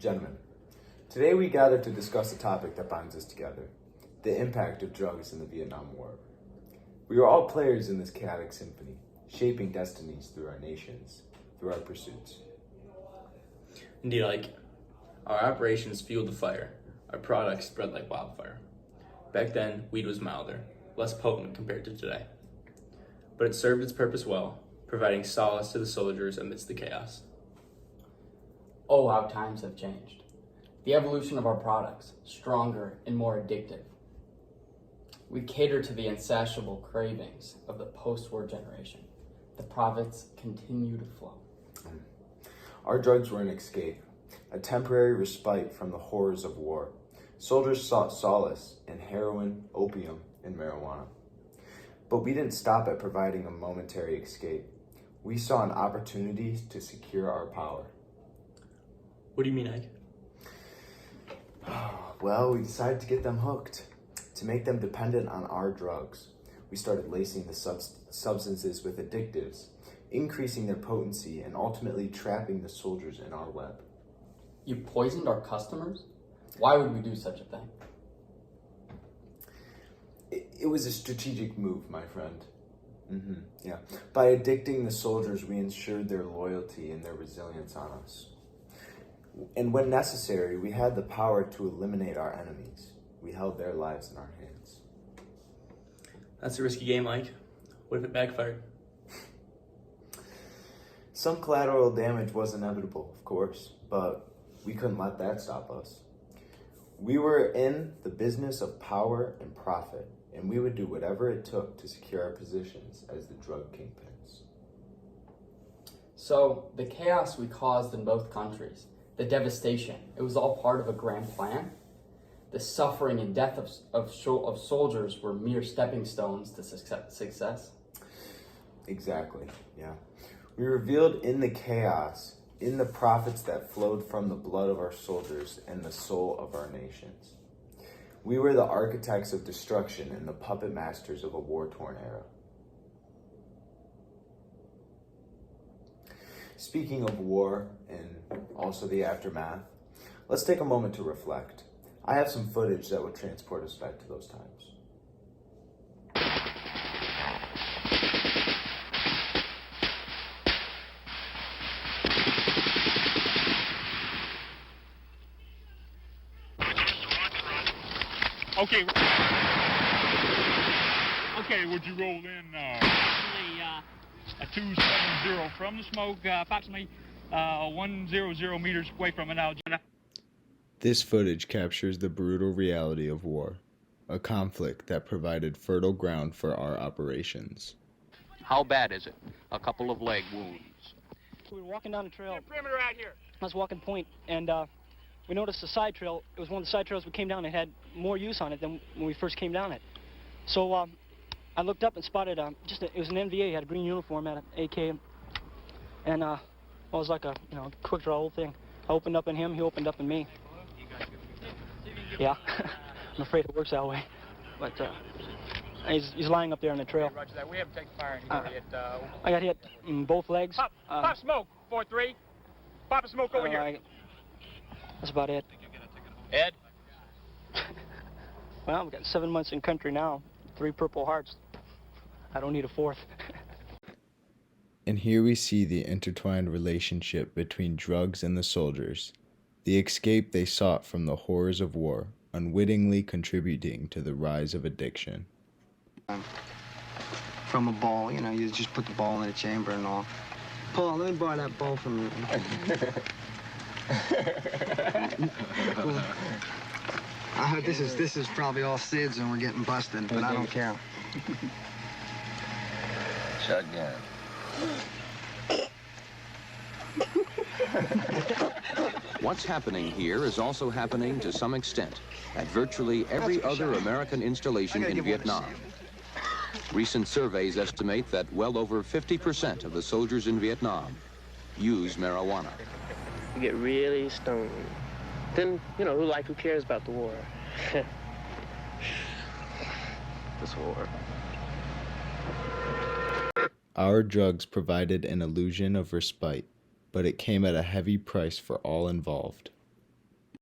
Gentlemen, today we gather to discuss a topic that binds us together, the impact of drugs in the Vietnam War. We are all players in this chaotic symphony, shaping destinies through our nations, through our pursuits. Indeed, our operations fueled the fire. Our products spread like wildfire. Back then, weed was milder, less potent compared to today. But it served its purpose well, providing solace to the soldiers amidst the chaos. Oh, how times have changed. The evolution of our products, stronger and more addictive. We cater to the insatiable cravings of the post-war generation. The profits continue to flow. Our drugs were an escape, a temporary respite from the horrors of war. Soldiers sought solace in heroin, opium, and marijuana. But we didn't stop at providing a momentary escape. We saw an opportunity to secure our power. What do you mean, Ike? Well, we decided to get them hooked, to make them dependent on our drugs. We started lacing the substances with additives, increasing their potency, and ultimately trapping the soldiers in our web. You poisoned our customers? Why would we do such a thing? It was a strategic move, my friend. Yeah. By addicting the soldiers, we ensured their loyalty and their resilience on us. And when necessary, we had the power to eliminate our enemies. We held their lives in our hands. That's a risky game, Ike. What if it backfired? Some collateral damage was inevitable, of course, but we couldn't let that stop us. We were in the business of power and profit, and we would do whatever it took to secure our positions as the drug kingpins. So, the chaos we caused in both countries, the devastation, it was all part of a grand plan? The suffering and death of soldiers were mere stepping stones to success? Exactly, yeah. We revealed in the chaos, in the profits that flowed from the blood of our soldiers and the soul of our nations. We were the architects of destruction and the puppet masters of a war-torn era. Speaking of war and also the aftermath, let's take a moment to reflect. I have some footage that would transport us back to those times. Okay. Okay, would you roll in a 270 from the smoke, approximately 100 meters away from it now. This footage captures the brutal reality of war, a conflict that provided fertile ground for our operations. How bad is it? A couple of leg wounds. We were walking down the trail. Perimeter out here. I was walking point, and we noticed a side trail. It was one of the side trails we came down and had more use on it than when we first came down it. So I looked up and spotted it was an NVA. He had a green uniform, had an AK, and it was like a quick draw whole thing. I opened up in him, he opened up in me. Yeah, I'm afraid it works that way. But he's lying up there on the trail. Roger that. We haven't taken fire anywhere yet. I got hit in both legs. Pop smoke, 4-3. Pop a smoke over here. That's about it. Ed? Well, we've got 7 months in country now, 3 Purple Hearts. I don't need a 4th. And here we see the intertwined relationship between drugs and the soldiers, the escape they sought from the horrors of war, unwittingly contributing to the rise of addiction. From a ball, you just put the ball in a chamber and all. Paul, let me borrow that ball from you. Cool. I heard this is probably all SIDS and we're getting busted, but I don't care. Shotgun. What's happening here is also happening to some extent at virtually every other American installation in Vietnam. Recent surveys estimate that well over 50% of the soldiers in Vietnam use marijuana. You get really stoned. Then, who cares about the war? This war. Our drugs provided an illusion of respite, but it came at a heavy price for all involved.